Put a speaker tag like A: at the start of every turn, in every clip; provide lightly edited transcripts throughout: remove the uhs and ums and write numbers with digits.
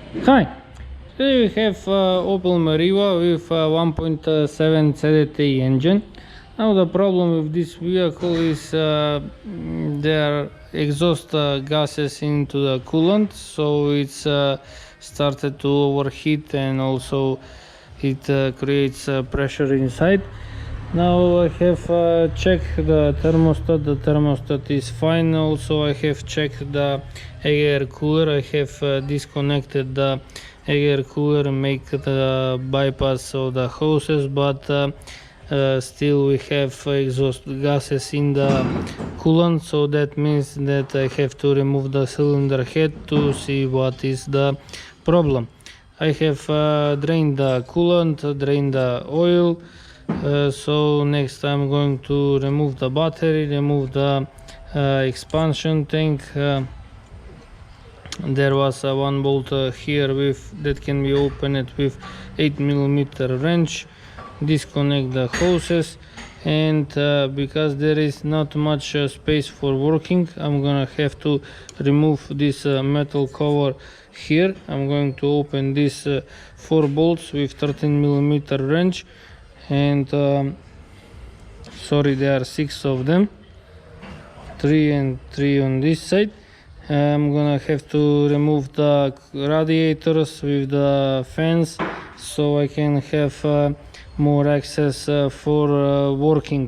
A: Hi, today we have Opel Meriva with 1.7 CDTI engine. Now the problem with this vehicle is there exhaust gases into the coolant, so it's started to overheat, and also it creates pressure inside. Now I have checked the thermostat is fine. Also I have checked the air cooler. I have disconnected the air cooler and make the bypass of the hoses, but still we have exhaust gases in the coolant, so that means that I have to remove the cylinder head to see what is the problem. I have drained the coolant, drained the oil. So next I'm going to remove the battery, remove the expansion tank. There was one bolt here that can be opened with 8mm wrench. Disconnect the hoses, and because there is not much space for working, I'm gonna have to remove this metal cover here. I'm going to open these 4 bolts with 13mm wrench, and sorry, there are 6 of them, 3 and 3 on this side. I'm gonna have to remove the radiators with the fans, so I can have more access for working.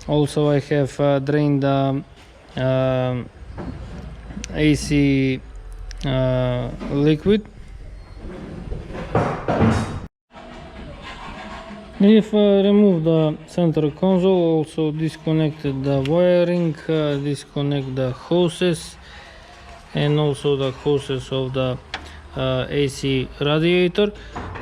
A: Also I have drained the AC liquid. If remove the center console, also disconnected the wiring, disconnect the hoses, and also the hoses of the AC radiator.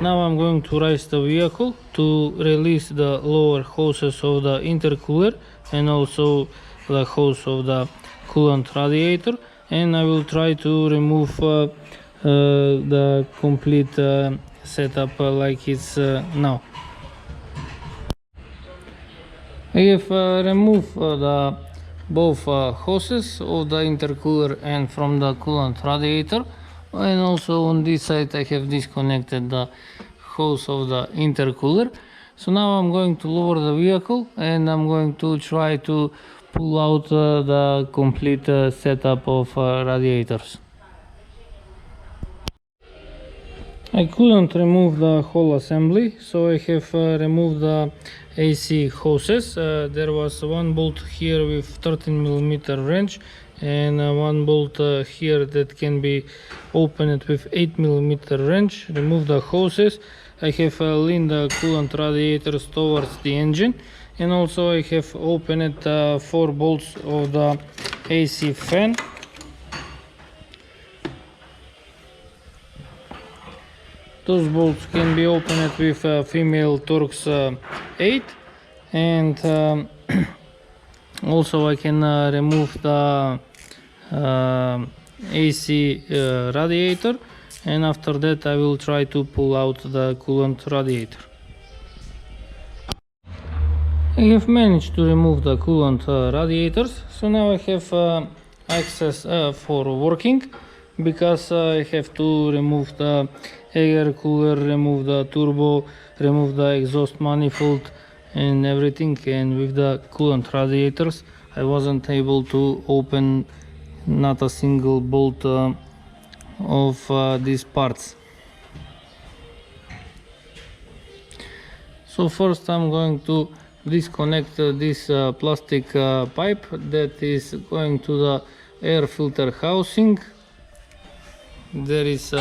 A: Now I'm going to raise the vehicle to release the lower hoses of the intercooler and also the hose of the coolant radiator, and I will try to remove the complete setup like it's now. I have removed both hoses of the intercooler and from the coolant radiator, and also on this side I have disconnected the hose of the intercooler. So now I'm going to lower the vehicle and I'm going to try to pull out the complete setup of radiators. I couldn't remove the whole assembly, so I have removed the AC hoses. There was one bolt here with 13mm wrench and one bolt here that can be opened with 8mm wrench. Remove the hoses. I have leaned the coolant radiators towards the engine, and also I have opened 4 bolts of the AC fan. Those bolts can be opened with female Torx 8, and also I can remove the AC radiator, and after that I will try to pull out the coolant radiator. I have managed to remove the coolant radiators, so now I have access for working, because I have to remove the air cooler, remove the turbo, remove the exhaust manifold and everything, and with the coolant radiators I wasn't able to open not a single bolt of these parts. So first I'm going to disconnect this plastic pipe that is going to the air filter housing. There is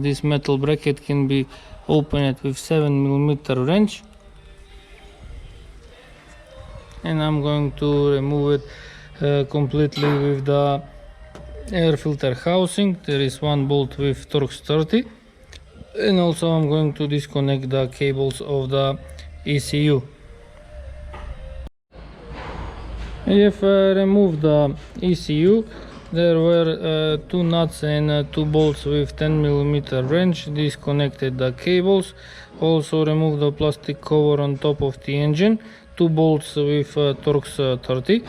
A: this metal bracket can be opened with 7mm wrench, and I'm going to remove it completely with the air filter housing. There is one bolt with Torx 30, and also I'm going to disconnect the cables of the ECU. I have removed the ECU. There were 2 nuts and 2 bolts with 10mm wrench. Disconnected the cables. Also removed the plastic cover on top of the engine. 2 bolts with Torx 30.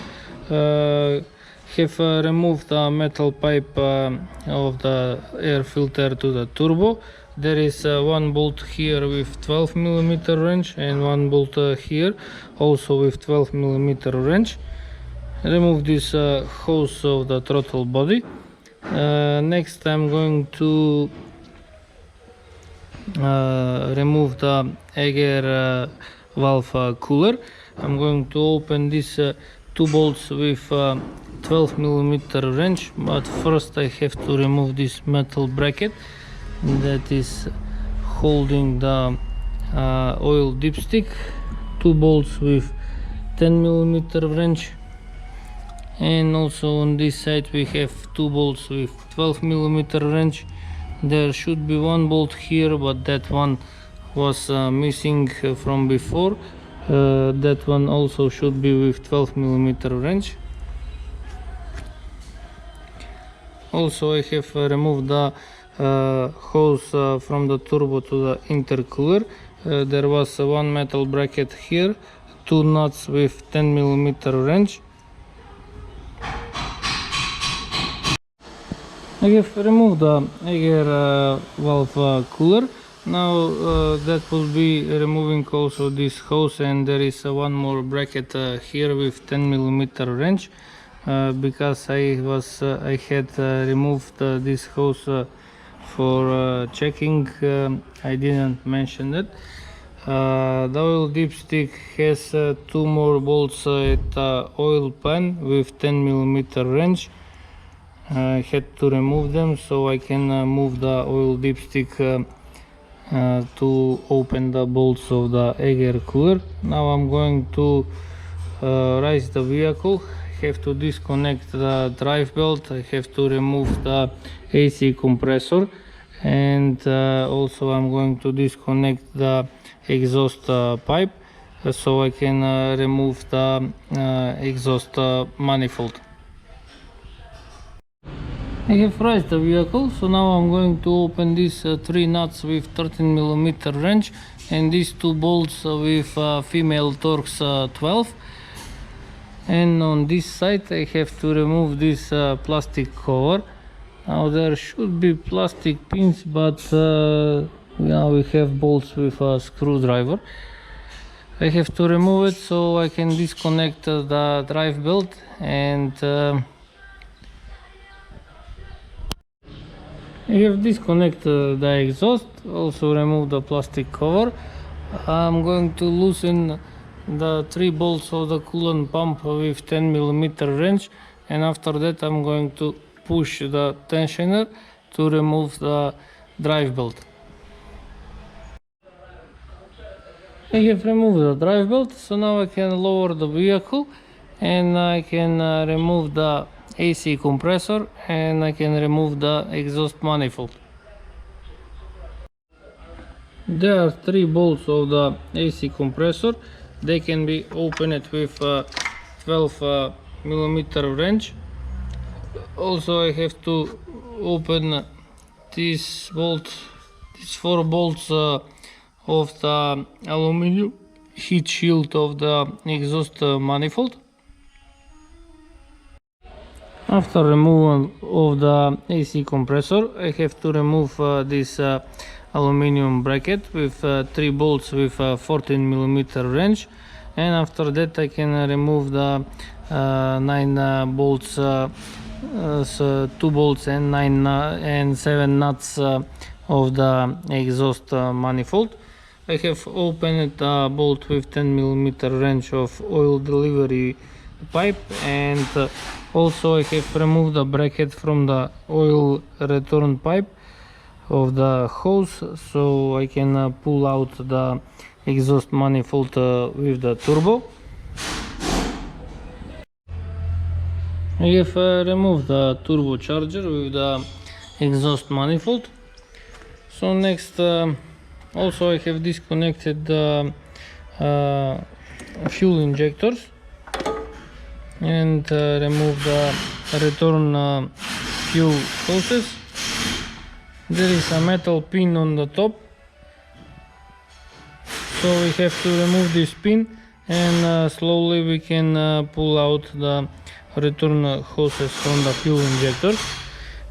A: have removed the metal pipe of the air filter to the turbo. There is one bolt here with 12 mm wrench and one bolt here also with 12 mm wrench. Remove this hose of the throttle body. Next I'm going to remove the air valve cooler. I'm going to open these two bolts with 12 mm wrench, but first I have to remove this metal bracket that is holding the oil dipstick. Two bolts with 10 mm wrench, and also on this side we have two bolts with 12 mm wrench. There should be one bolt here, but that one was missing from before. That one also should be with 12 mm wrench. Also I have removed the hose from the turbo to the intercooler. There was one metal bracket here, two nuts with 10 mm wrench. I have removed the air valve cooler. Now that will be removing also this hose, and there is one more bracket here with 10 mm wrench. Because I had removed this hose for checking, I didn't mention it. The oil dipstick has two more bolts at the oil pan with 10 mm wrench. I had to remove them so I can move the oil dipstick to open the bolts of the air cooler. Now I'm going to raise the vehicle. I have to disconnect the drive belt. I have to remove the AC compressor, and also I'm going to disconnect the exhaust pipe so I can remove the exhaust manifold. I have raised the vehicle, so now I'm going to open these three nuts with 13 mm wrench and these two bolts with female Torx 12. And on this side I have to remove this plastic cover. Now there should be plastic pins, but now we have bolts with a screwdriver. I have to remove it so I can disconnect the drive belt, and I have disconnected the exhaust, also remove the plastic cover. I'm going to loosen the three bolts of the coolant pump with 10 mm wrench, and after that I'm going to push the tensioner to remove the drive belt. I have removed the drive belt, so now I can lower the vehicle and I can remove the AC compressor and I can remove the exhaust manifold. There are three bolts of the AC compressor. They can be opened with 12 mm wrench. Also I have to open this bolt, these four bolts of the aluminum heat shield of the exhaust manifold. After removal of the AC compressor, I have to remove this aluminum bracket with three bolts with 14 mm wrench, and after that I can remove the 9 bolts, so 2 bolts and 7 nuts of the exhaust manifold. I have opened the bolt with 10 mm wrench of oil delivery pipe, and also I have removed the bracket from the oil return pipe of the hose so I can pull out the exhaust manifold with the turbo. I have removed the turbocharger with the exhaust manifold. So next also I have disconnected the fuel injectors and remove the return fuel hoses. There is a metal pin on the top, so we have to remove this pin, and slowly we can pull out the return hoses from the fuel injectors.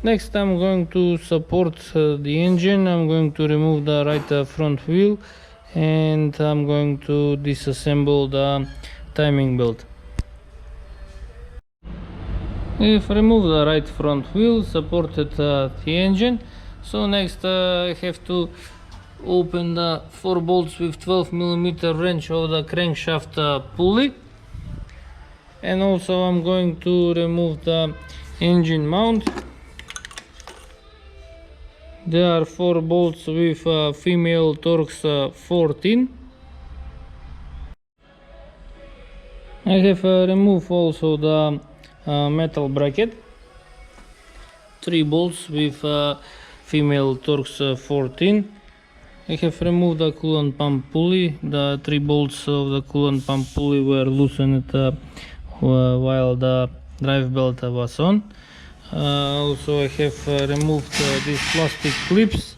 A: Next, I'm going to support the engine. I'm going to remove the right front wheel, and I'm going to disassemble the timing belt. If remove the right front wheel, supported the engine. So next I have to open the 4 bolts with 12mm wrench of the crankshaft pulley, and also I'm going to remove the engine mount. There are 4 bolts with female Torx 14. I have removed also the metal bracket, 3 bolts with female Torx 14. I have removed the coolant pump pulley. The 3 bolts of the coolant pump pulley were loosened while the drive belt was on. Also I have removed these plastic clips,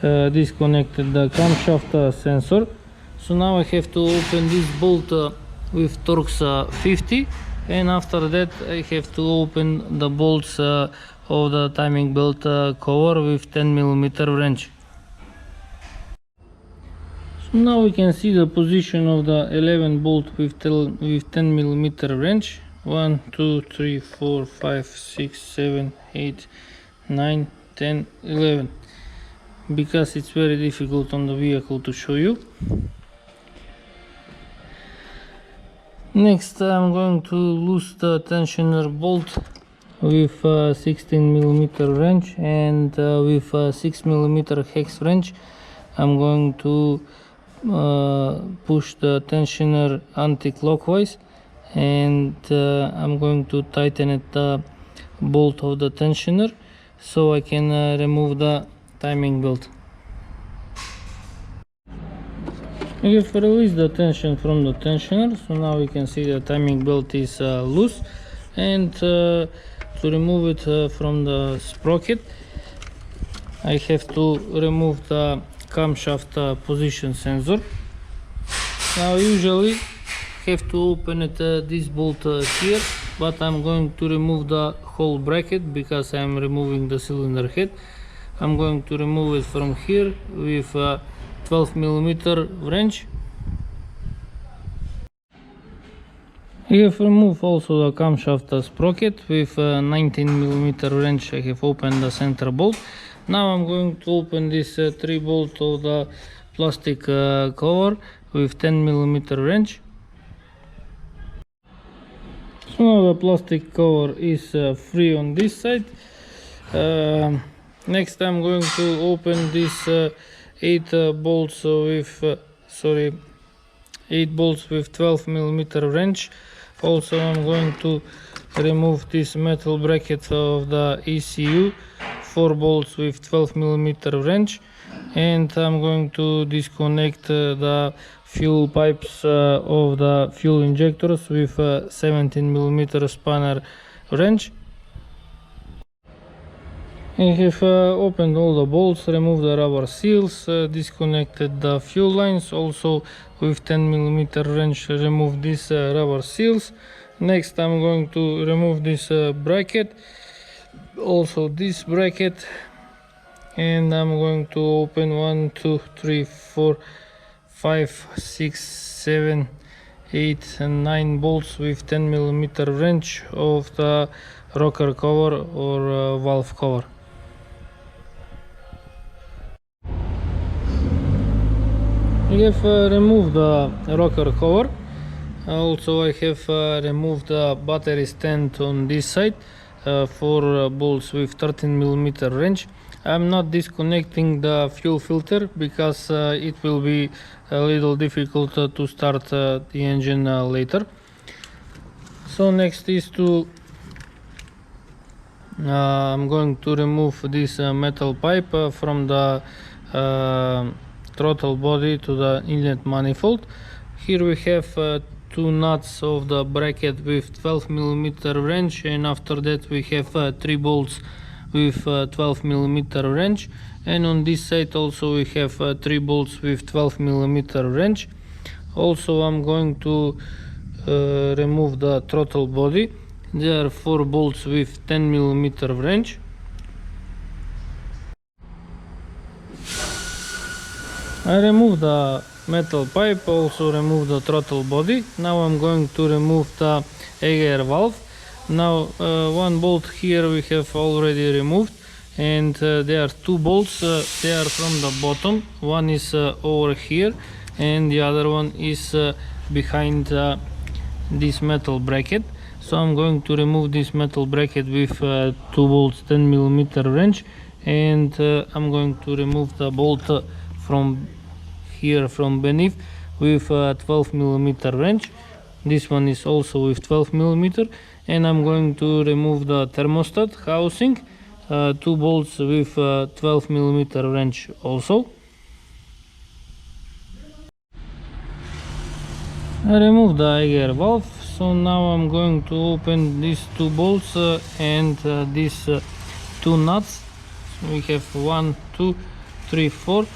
A: disconnected the camshaft sensor. So now I have to open this bolt with Torx 50, and after that I have to open the bolts of the timing belt cover with 10mm wrench. So now we can see the position of the 11 bolt with 10mm wrench. 1, 2, 3, 4, 5, 6, 7, 8, 9, 10, 11. Because it's very difficult on the vehicle to show you. Next I'm going to loose the tensioner bolt with 16mm wrench, and with 6mm hex wrench I'm going to push the tensioner anti-clockwise, and I'm going to tighten the bolt of the tensioner so I can remove the timing belt. I have released the tension from the tensioner, so now you can see the timing belt is loose, and to remove it from the sprocket I have to remove the camshaft position sensor. Now usually have to open it this bolt here, but I'm going to remove the whole bracket because I'm removing the cylinder head. I'm going to remove it from here with 12mm wrench. I have removed also the camshaft sprocket with 19mm wrench. I have opened the center bolt. Now I'm going to open this 3 bolt of the plastic cover with 10mm wrench. So now the plastic cover is free on this side. Next I'm going to open this 8 bolts with 12mm wrench. Also I'm going to remove this metal bracket of the ECU, 4 bolts with 12mm wrench, and I'm going to disconnect the fuel pipes of the fuel injectors with 17mm spanner wrench. I have opened all the bolts, removed the rubber seals, disconnected the fuel lines, also with 10mm wrench remove these rubber seals. Next I'm going to remove this bracket, also this bracket, and I'm going to open 1, 2, 3, 4, 5, 6, 7, 8 and 9 bolts with 10mm wrench of the rocker cover or valve cover. I have removed the rocker cover. Also I have removed the battery stand on this side, 4 bolts with 13mm wrench. I'm not disconnecting the fuel filter because it will be a little difficult to start the engine later. So next is to I'm going to remove this metal pipe from the throttle body to the inlet manifold. Here we have 2 nuts of the bracket with 12mm wrench, and after that we have 3 bolts with 12mm wrench, and on this side also we have 3 bolts with 12mm wrench. Also I'm going to remove the throttle body, There are 4 bolts with 10mm wrench. I removed the metal pipe, also removed the throttle body. Now I'm going to remove the air valve. Now one bolt here we have already removed, and there are 2 bolts. They are from the bottom. One is over here and the other one is behind this metal bracket. So I'm going to remove this metal bracket with 2 bolts 10mm wrench, and I'm going to remove the bolt from here from beneath with 12mm wrench. This one is also with 12mm, and I'm going to remove the thermostat housing, 2 bolts with 12mm wrench also. I removed the air valve, so now I'm going to open these 2 bolts and these 2 nuts. So we have 1, 2, 3, 4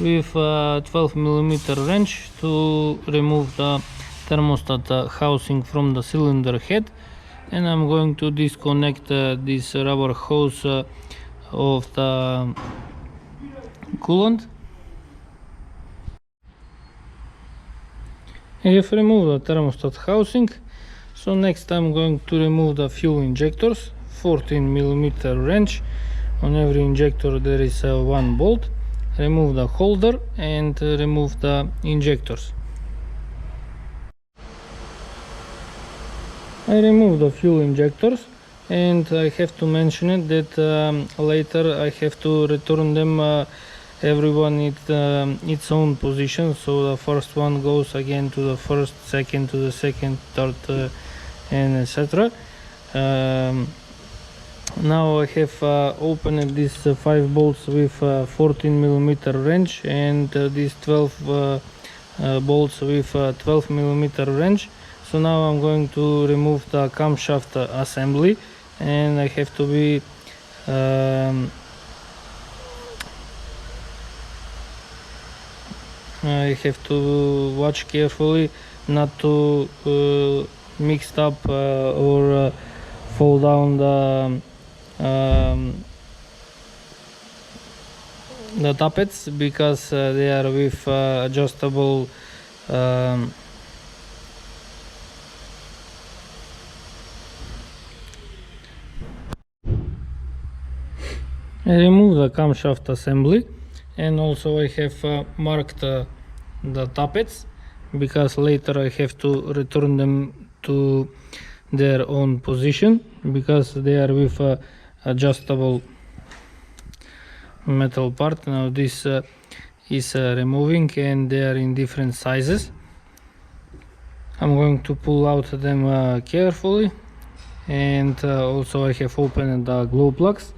A: with 12mm wrench to remove the thermostat housing from the cylinder head, and I'm going to disconnect this rubber hose of the coolant. I have removed the thermostat housing, so next I'm going to remove the fuel injectors. 14mm wrench, on every injector there is 1 bolt. Remove the holder and remove the injectors. I removed the fuel injectors, and I have to mention it that later I have to return them everyone its own position. So the first one goes again to the first, second to the second, third, and etc. Now I have opened these 5 bolts with 14mm wrench and these 12 bolts with 12mm wrench. So now I'm going to remove the camshaft assembly, and I have to be I have to watch carefully not to mix up or fall down the tappets, because they are with adjustable I remove the camshaft assembly, and also I have marked the tappets, because later I have to return them to their own position, because they are with adjustable metal part. Now this is removing, and they are in different sizes. I'm going to pull out them carefully, and also I have opened the glow plugs.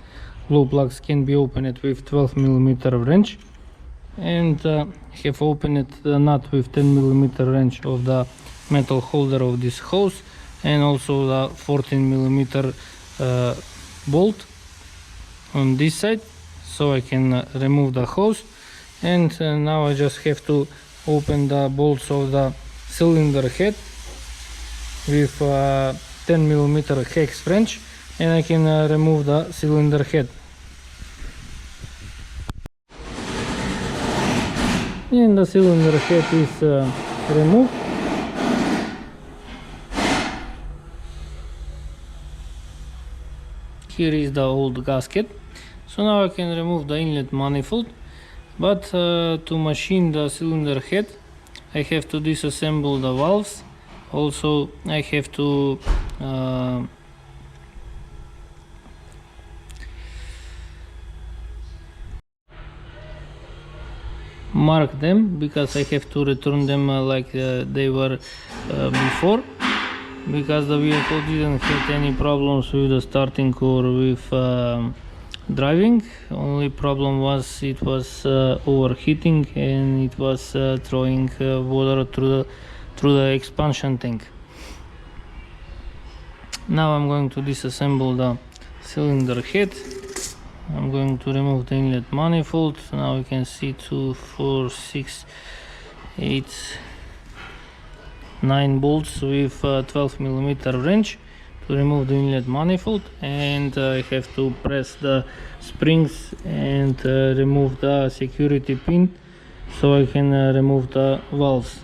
A: Glow plugs can be opened with 12mm wrench, and have opened the nut with 10mm wrench of the metal holder of this hose, and also the 14mm bolt on this side, so I can remove the hose. And now I just have to open the bolts of the cylinder head with 10mm hex wrench, and I can remove the cylinder head. And the cylinder head is removed. Here is the old gasket. So now I can remove the inlet manifold, but to machine the cylinder head I have to disassemble the valves. Also I have to mark them, because I have to return them like they were before, because the vehicle didn't have any problems with the starting or with driving. Only problem was it was overheating, and it was throwing water through the expansion tank. Now I'm going to disassemble the cylinder head. I'm going to remove the inlet manifold. Now you can see 2, 4, 6, 8, 9 bolts with 12mm wrench to remove the inlet manifold, and I have to press the springs and remove the security pin so I can remove the valves.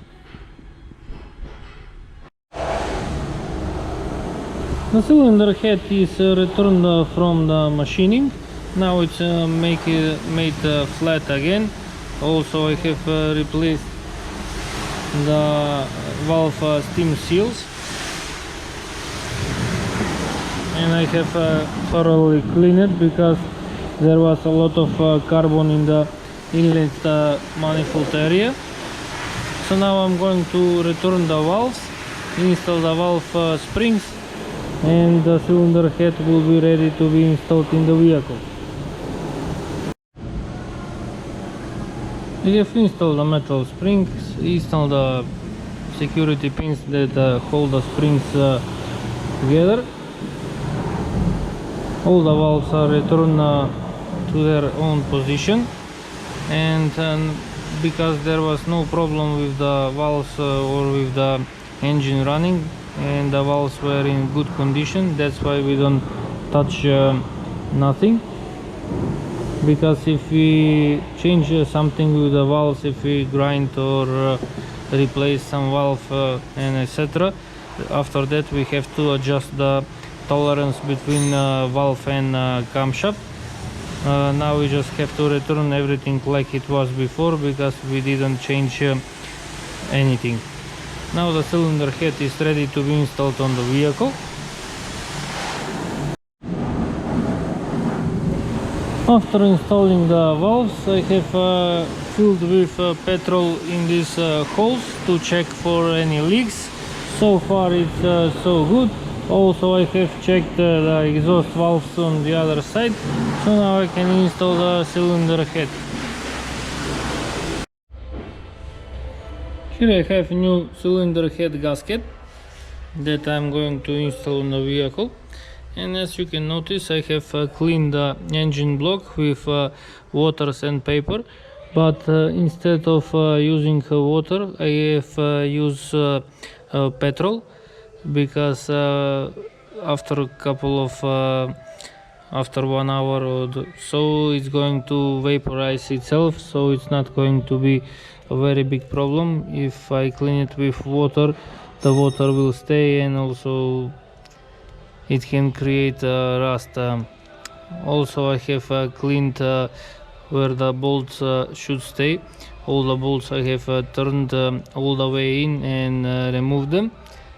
A: The cylinder head is returned from the machining. Now it's made flat again. Also I have replaced the valve steam seals, and I have thoroughly cleaned it because there was a lot of carbon in the inlet manifold area. So now I'm going to return the valves, install the valve springs, and the cylinder head will be ready to be installed in the vehicle. I have installed the metal springs, installed the security pins that hold the springs together. All the valves are returned to their own position, and because there was no problem with the valves or with the engine running, and the valves were in good condition, that's why we don't touch nothing. Because if we change something with the valves, if we grind or replace some valve and etc., after that we have to adjust the tolerance between valve and camshaft. Now we just have to return everything like it was before, because we didn't change anything. Now the cylinder head is ready to be installed on the vehicle. After installing the valves, I have filled with petrol in these holes to check for any leaks. So far it's so good. Also I have checked the exhaust valves on the other side, so now I can install the cylinder head. Here I have a new cylinder head gasket that I'm going to install on the vehicle. And as you can notice, I have cleaned the engine block with water and paper, but instead of using water, I have used petrol, because after a couple of after 1 hour or so it's going to vaporize itself, so it's not going to be a very big problem. If I clean it with water, the water will stay, and also it can create rust. Also I have cleaned where the bolts should stay. All the bolts I have turned all the way in and removed them.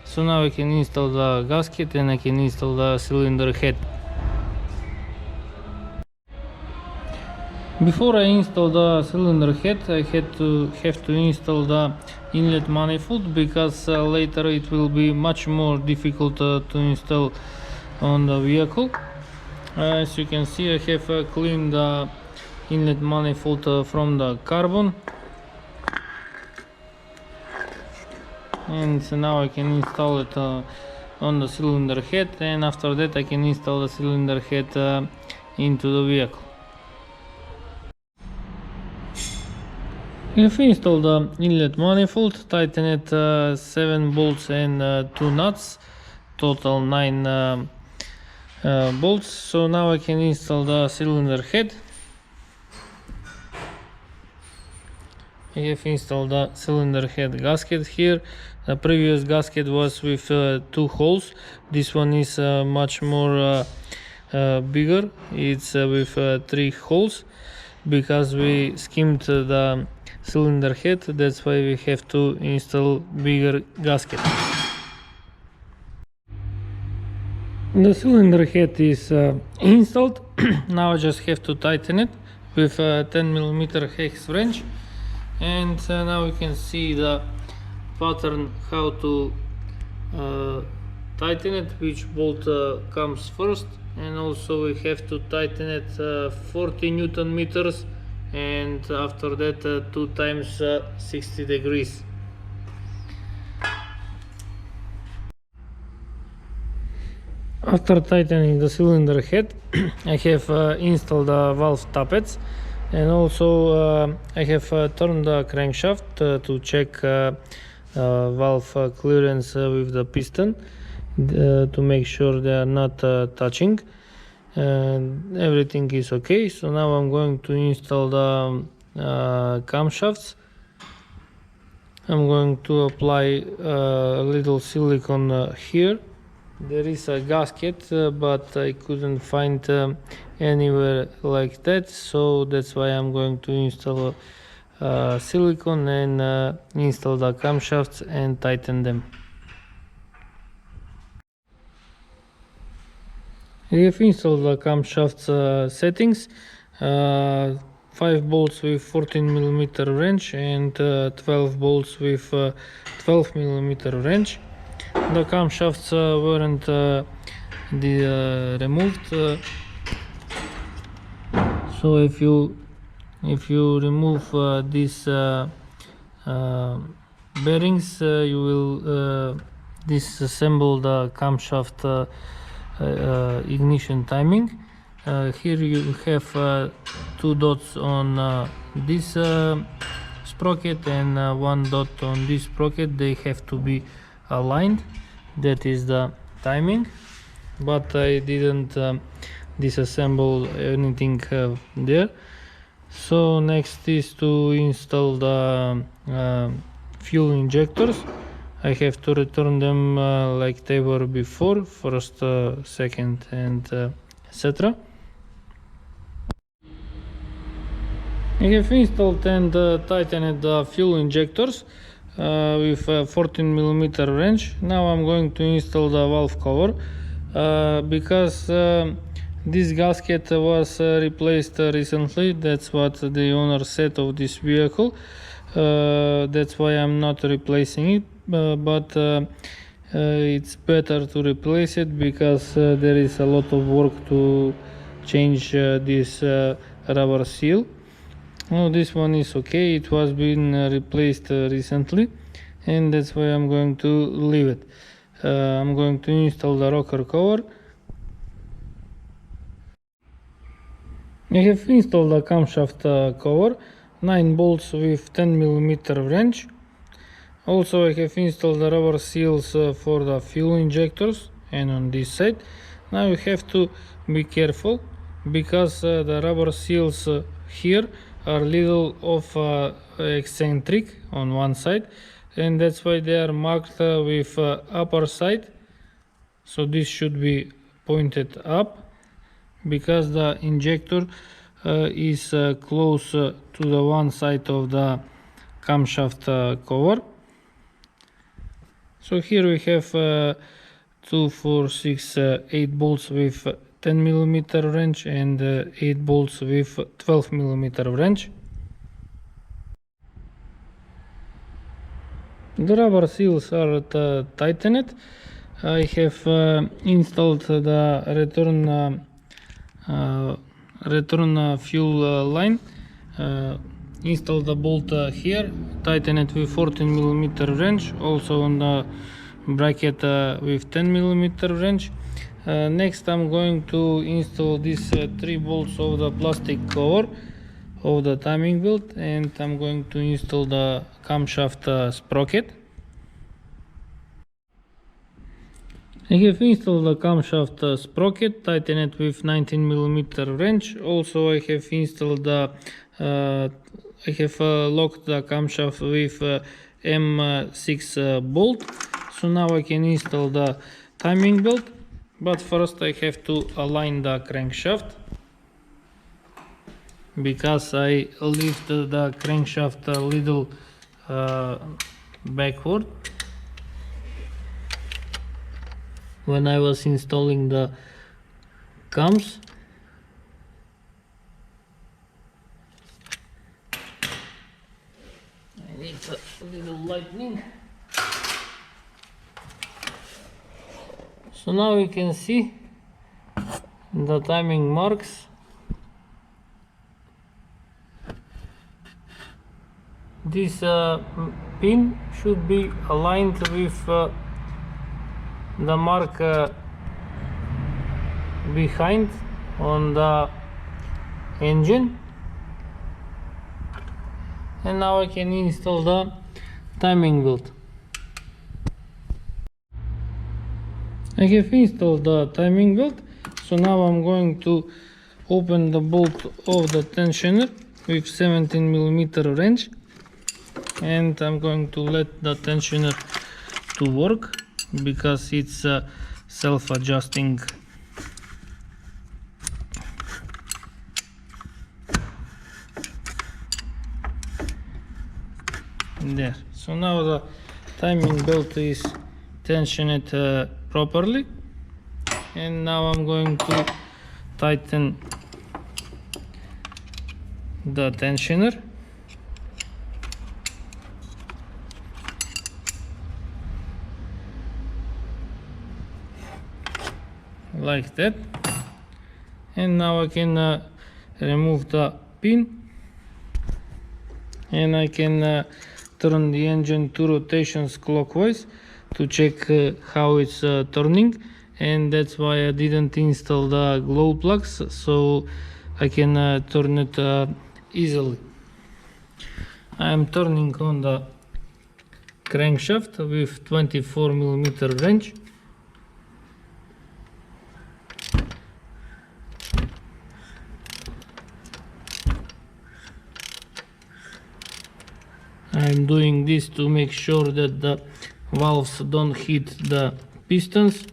A: So now I can install the gasket and I can install the cylinder head. Before I install the cylinder head, I have to install the inlet manifold, because later it will be much more difficult to install on the vehicle. As you can see, I have cleaned the inlet manifold from the carbon, and so now I can install it on the cylinder head, and after that I can install the cylinder head into the vehicle. If we install the inlet manifold, tighten it 7 bolts and 2 nuts, total 9 bolts. So now I can install the cylinder head. I have installed the cylinder head gasket here. The previous gasket was with 2 holes. This one is much more bigger. It's with 3 holes, because we skimmed the cylinder head, that's why we have to install bigger gasket. The cylinder head is installed. Now I just have to tighten it with a 10mm hex wrench, and now we can see the pattern how to tighten it, which bolt comes first, and also we have to tighten it 40 Newton meters, and after that 2 times 60 degrees. After tightening the cylinder head, I have installed the valve tappets, and also I have turned the crankshaft to check valve clearance with the piston. to make sure they are not touching, and everything is okay. So now I'm going to install the camshafts. I'm going to apply a little silicone here. There is a gasket, but I couldn't find anywhere like that, so that's why I'm going to install silicone and install the camshafts and tighten them. I have installed the camshafts settings, 5 bolts with 14mm wrench and 12 bolts with 12mm wrench. The camshafts weren't removed, so if you remove these bearings, you will disassemble the camshaft ignition timing. Here you have 2 dots on this sprocket and 1 dot on this sprocket. They have to be aligned. That is the timing, but I didn't disassemble anything there. So next is to install the fuel injectors. I have to return them like they were before, first, second, and etc. I have installed and tightened the fuel injectors with a 14mm wrench. Now I'm going to install the valve cover because this gasket was replaced recently. That's what the owner said of this vehicle. That's why I'm not replacing it, but it's better to replace it because there is a lot of work to change this rubber seal. Oh, this one is okay. It was been replaced recently, and that's why I'm going to leave it. I'm going to install the rocker cover. I have installed the camshaft cover, 9 bolts with 10mm wrench. Also I have installed the rubber seals for the fuel injectors and on this side. Now you have to be careful because the rubber seals here are little of eccentric on one side, and that's why they are marked with upper side. So this should be pointed up because the injector is close to the one side of the camshaft cover. So here we have 2, 4, 6, 8 bolts with 10mm wrench and 8 bolts with 12mm wrench. The rubber seals are tightened. I have installed the return fuel line. Install the bolt here, tighten it with 14mm wrench, also on the bracket with 10mm wrench. Next I'm going to install these 3 bolts of the plastic cover of the timing belt, and I'm going to install the camshaft sprocket. I have installed the camshaft sprocket, tighten it with 19mm wrench. Also I have installed the I have locked the camshaft with M6 bolt. So now I can install the timing belt, but first I have to align the crankshaft because I lifted the crankshaft a little backward when I was installing the cams. I need a little lightning. So now you can see the timing marks. This pin should be aligned with the mark behind on the engine, and now I can install the timing belt. I have installed the timing belt, so now I'm going to open the bolt of the tensioner with 17mm wrench, and I'm going to let the tensioner to work because it's self-adjusting. There. So now the timing belt is tensioned properly, and now I'm going to tighten the tensioner. Like that. And now I can remove the pin, and I can turn the engine 2 rotations clockwise to check how it's turning, and that's why I didn't install the glow plugs, so I can turn it easily. I am turning on the crankshaft with 24mm wrench. I'm doing this to make sure that the valves don't hit the pistons.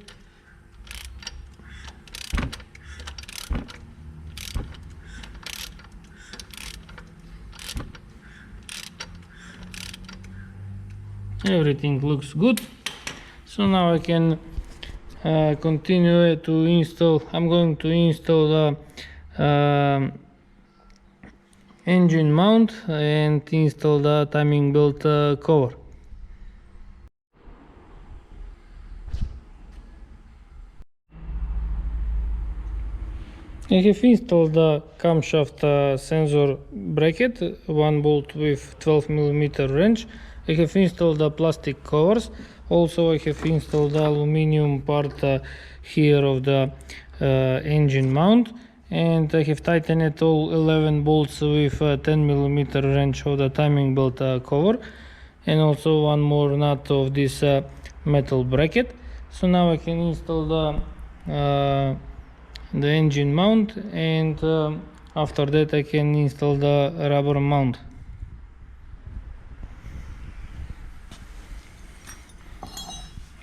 A: Everything looks good, so now I can continue to install. I'm going to install the engine mount and install the timing belt cover. I have installed the camshaft sensor bracket, one bolt with 12mm wrench. I have installed the plastic covers. Also I have installed the aluminum part here of the engine mount, and I have tightened all 11 bolts with 10mm wrench of the timing belt cover, and also one more nut of this metal bracket. So now I can install the engine mount, and after that I can install the rubber mount.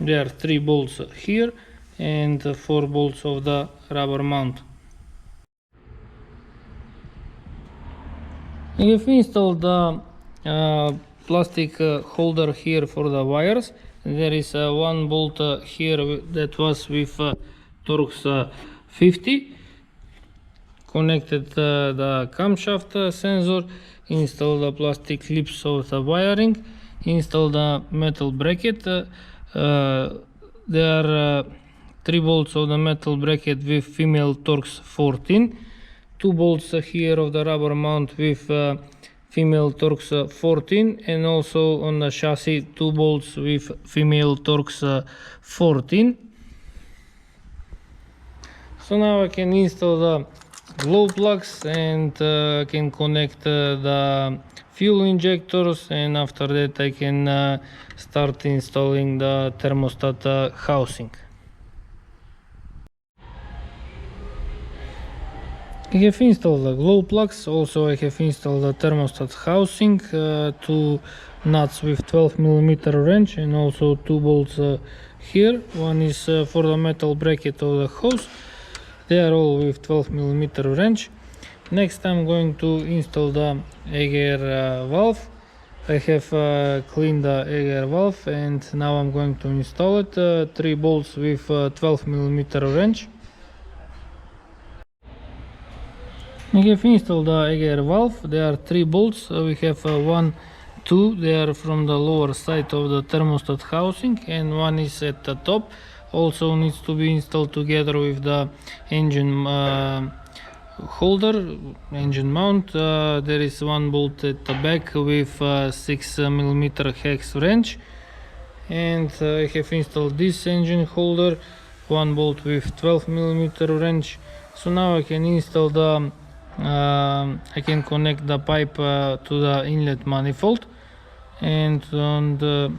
A: There are 3 bolts here and 4 bolts of the rubber mount. I have installed the plastic holder here for the wires. There is one bolt here that was with Torx 50. Connected the camshaft sensor, install the plastic clips of the wiring, install the metal bracket. There are 3 bolts of the metal bracket with female Torx 14, 2 bolts here of the rubber mount with female Torx 14, and also on the chassis 2 bolts with female Torx 14. So now I can install the glow plugs and can connect the fuel injectors, and after that I can start installing the thermostat housing. I have installed the glow plugs. Also I have installed the thermostat housing, 2 nuts with 12mm wrench, and also 2 bolts here. One is for the metal bracket of the hose. They are all with 12mm wrench. Next I'm going to install the air valve. I have cleaned the air valve, and now I'm going to install it. 3 bolts with 12mm wrench. I have installed the air valve. There are 3 bolts. We have 1, 2. They are from the lower side of the thermostat housing, and one is at the top. Also needs to be installed together with the engine holder, engine mount. There is 1 bolt at the back with 6mm hex wrench, and I have installed this engine holder, 1 bolt with 12mm wrench. So now I can install the I can connect the pipe to the inlet manifold, and on the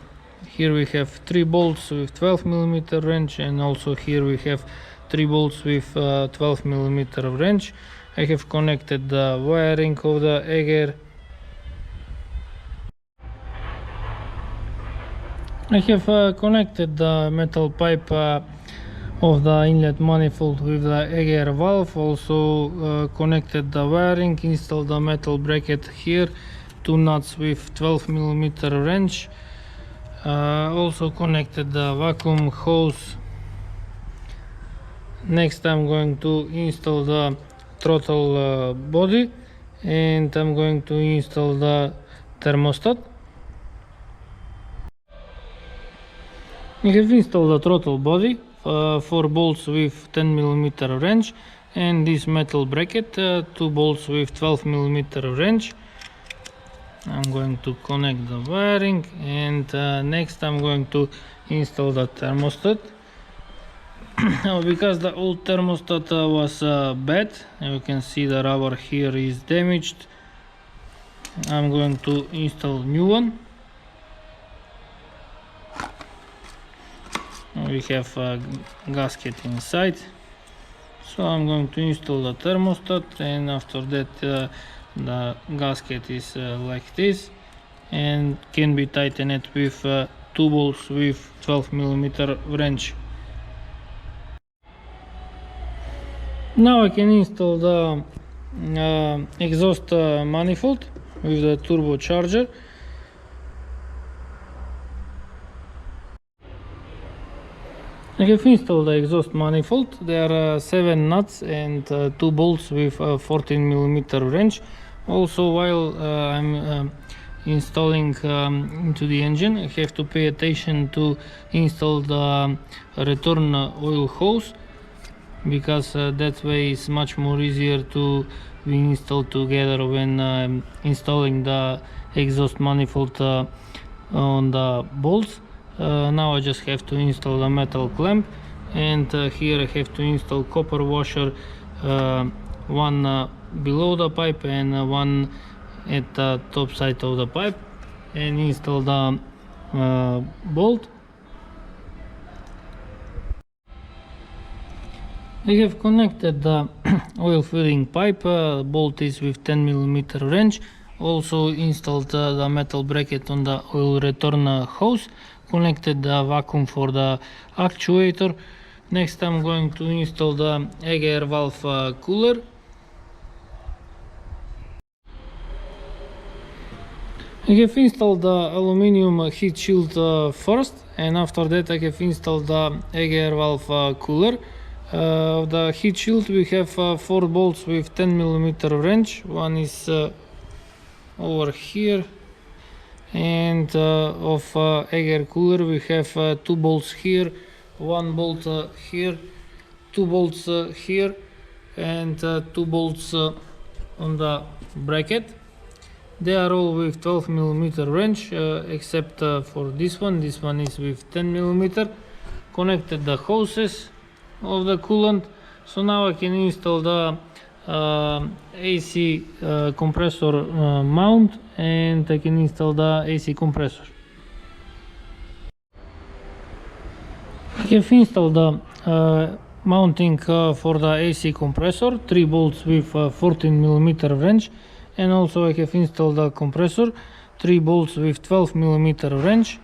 A: here we have 3 bolts with 12mm wrench, and also here we have 3 bolts with 12mm wrench. I have connected the wiring of the Eger. I have connected the metal pipe of the inlet manifold with the Eger valve, also connected the wiring, installed the metal bracket here, 2 nuts with 12mm wrench, also connected the vacuum hose. Next I'm going to install the throttle body, and I'm going to install the thermostat. I have installed the throttle body, 4 bolts with 10mm wrench, and this metal bracket, 2 bolts with 12mm wrench. I'm going to connect the wiring, and next I'm going to install the thermostat. Because the old thermostat was bad, you can see the rubber here is damaged, I'm going to install new one. We have a gasket inside, so I'm going to install the thermostat, and after that the gasket is like this and can be tightened with 2 bolts with 12mm wrench. Now I can install the exhaust manifold with the turbocharger. I have installed the exhaust manifold. There are 7 nuts and 2 bolts with 14mm wrench. Also, while I'm installing into the engine, I have to pay attention to install the return oil hose, because that way it's much more easier to be installed together when installing the exhaust manifold on the bolts. Now I just have to install the metal clamp, and here I have to install copper washer, one below the pipe and one at the top side of the pipe, and install the bolt. I have connected the oil filling pipe, bolt is with 10mm wrench. Also installed the metal bracket on the oil return hose, connected the vacuum for the actuator. Next I'm going to install the Eger valve cooler. I have installed the aluminum heat shield first, and after that I have installed the Eger valve cooler. The heat shield we have 4 bolts with 10mm wrench. One is over here, and of Eger cooler we have 2 bolts here, 1 bolt here, 2 bolts here, and 2 bolts on the bracket. They are all with 12mm wrench, except for this one. This one is with 10mm. Connected the hoses of the coolant, so now I can install the AC compressor mount, and I can install the AC compressor. I have installed the mounting for the AC compressor, 3 bolts with 14mm wrench, and also I have installed the compressor, 3 bolts with 12mm wrench.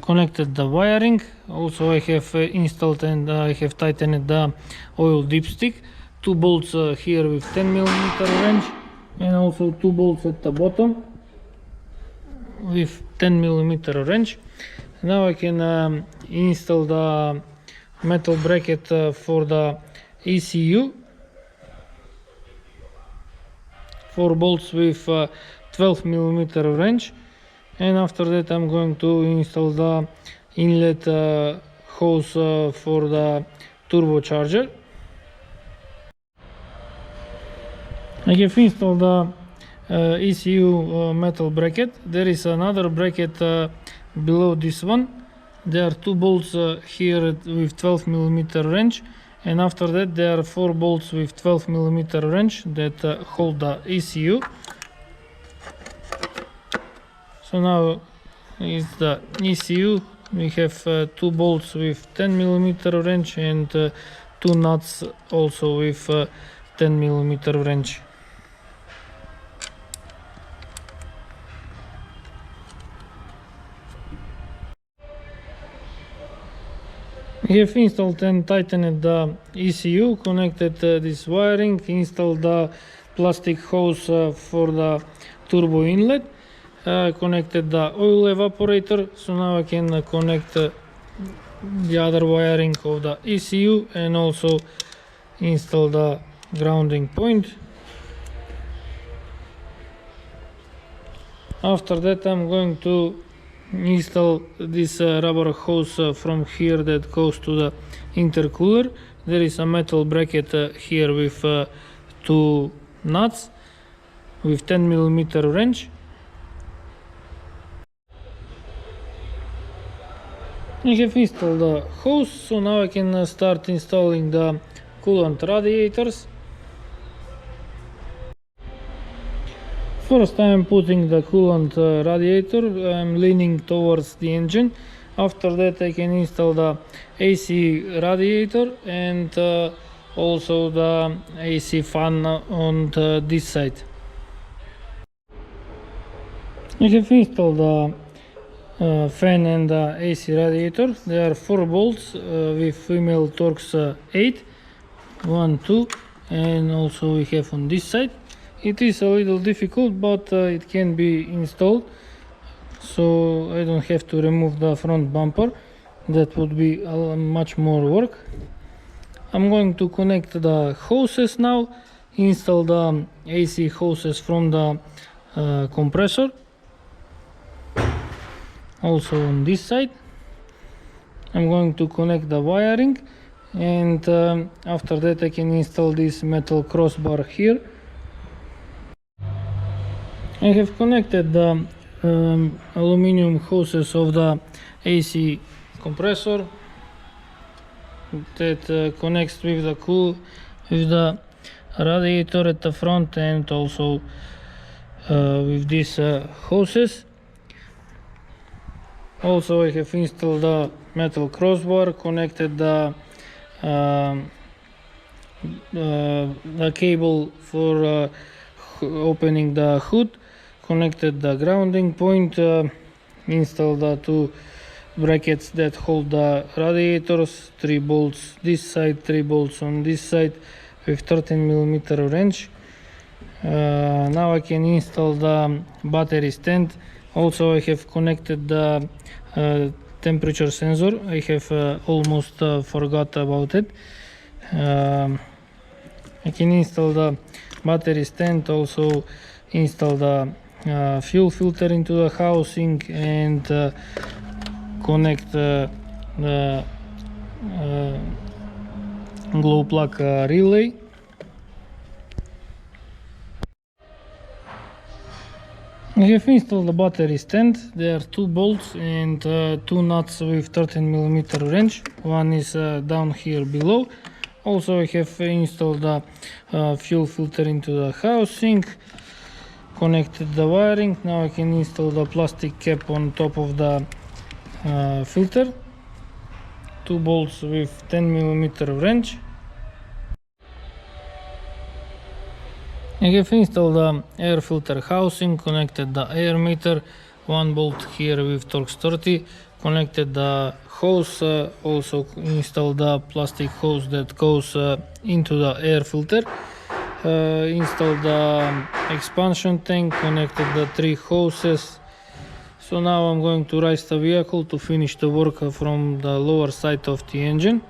A: Connected the wiring. Also I have installed and I have tightened the oil dipstick, 2 bolts here with 10mm wrench, and also 2 bolts at the bottom with 10mm wrench. Now I can install the metal bracket for the ECU, 4 bolts with 12mm wrench. And after that I'm going to install the inlet hose for the turbocharger. I have installed the ECU metal bracket. There is another bracket below this one. There are 2 bolts here with 12mm wrench, and after that there are 4 bolts with 12mm wrench that hold the ECU. So now is the ECU We have 2 bolts with 10mm wrench and 2 nuts also with 10mm wrench. We have installed and tightened the ECU, connected this wiring, installed the plastic hose for the turbo inlet, connected the oil evaporator. So now I can connect the other wiring of the ECU and also install the grounding point. After that I'm going to install this rubber hose from here that goes to the intercooler. There is a metal bracket here with 2 nuts with 10mm wrench. I have installed the hose, so now I can start installing the coolant radiators. First I am putting the coolant radiator. I am leaning towards the engine. After that I can install the AC radiator and also the AC fan on this side. I have installed the fan and the AC radiator. There are 4 bolts with female Torx 8, 1, 2, and also we have on this side. It is a little difficult, but it can be installed, so I don't have to remove the front bumper. That would be much more work. I'm going to connect the hoses now, install the AC hoses from the compressor, also on this side. I'm going to connect the wiring, and after that I can install this metal crossbar here. I have connected the aluminum hoses of the AC compressor that connects with the radiator at the front, and also with these hoses. Also I have installed the metal crossbar, connected the cable for opening the hood, connected the grounding point, installed the 2 brackets that hold the radiators, 3 bolts this side, 3 bolts on this side with 13mm wrench. Now I can install the battery stand. Also I have connected the temperature sensor. I have almost forgot about it. I can install the battery stand, also install the fuel filter into the housing, and connect the glow plug relay. I have installed the battery stand. There are 2 bolts and 2 nuts with 13mm wrench. One is down here below. Also I have installed the fuel filter into the housing, connected the wiring. Now I can install the plastic cap on top of the filter. 2 bolts with 10mm wrench. I have installed the air filter housing, connected the air meter, 1 bolt here with Torx 30, connected the hose, also installed the plastic hose that goes into the air filter, installed the expansion tank, connected the 3 hoses. So now I'm going to raise the vehicle to finish the work from the lower side of the engine.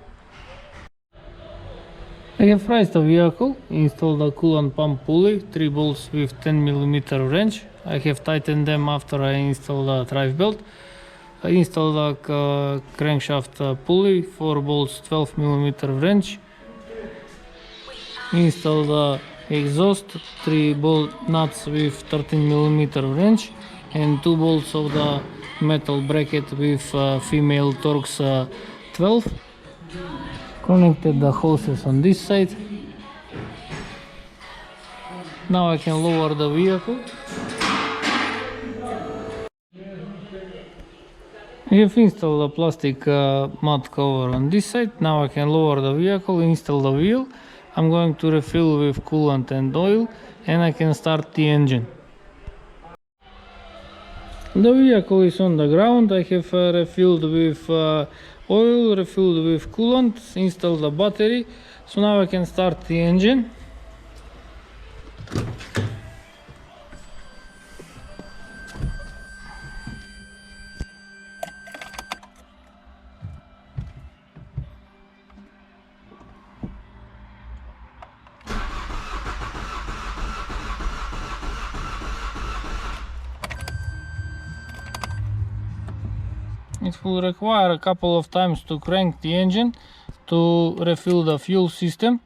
A: I have raised the vehicle, installed the coolant pump pulley, 3 bolts with 10mm wrench. I have tightened them after I installed the drive belt. I installed the crankshaft pulley, 4 bolts 12mm wrench. Installed the exhaust, 3 bolt nuts with 13mm wrench, and 2 bolts of the metal bracket with female Torx 12. Connected the hoses on this side. Now I can lower the vehicle. I have installed a plastic mud cover on this side. Now I can lower the vehicle, install the wheel. I'm going to refill with coolant and oil, and I can start the engine. The vehicle is on the ground. I have refilled with oil, refilled with coolant, installed the battery. So now I can start the engine. It will require a couple of times to crank the engine to refill the fuel system.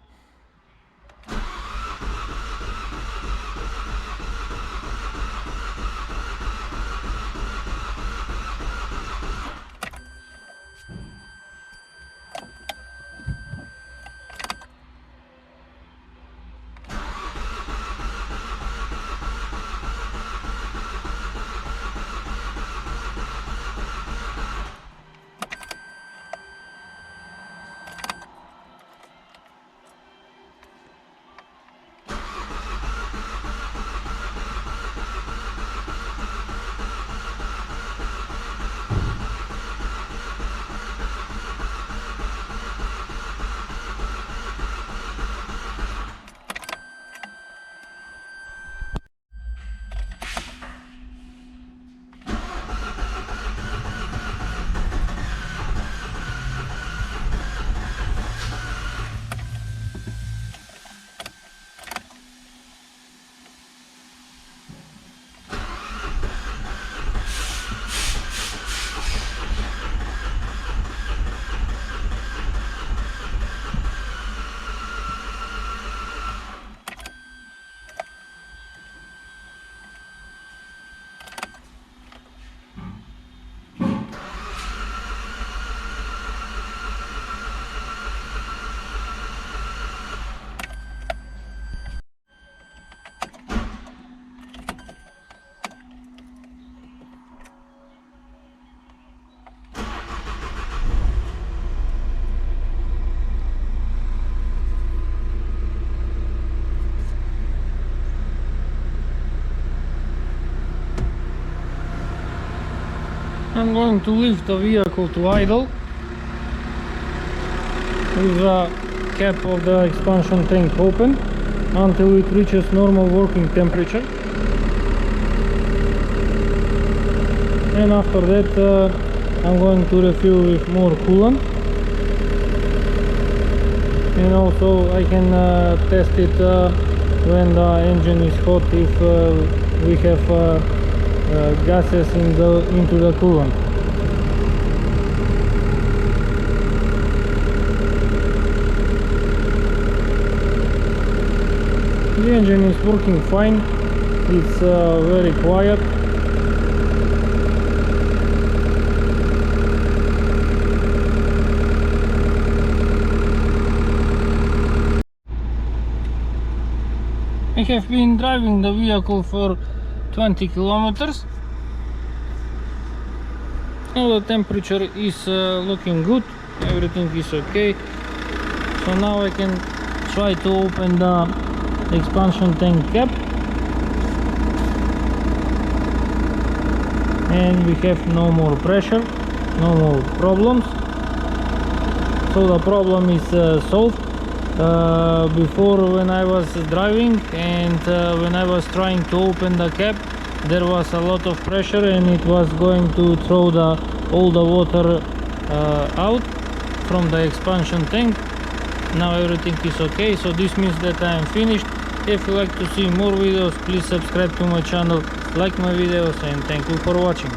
A: I'm going to lift the vehicle to idle with the cap of the expansion tank open until it reaches normal working temperature, and after that I'm going to refill with more coolant, and also I can test it when the engine is hot if we have gases into the coolant. The engine is working fine, it's very quiet. I have been driving the vehicle for 20 kilometers. Now the temperature is looking good, everything is okay. So now I can try to open the expansion tank cap, and we have no more pressure, no more problems. So the problem is solved. Before, when I was driving and when I was trying to open the cap, there was a lot of pressure and it was going to throw all the water out from the expansion tank. Now everything is okay, so this means that I am finished. If you like to see more videos, please subscribe to my channel, like my videos, and thank you for watching.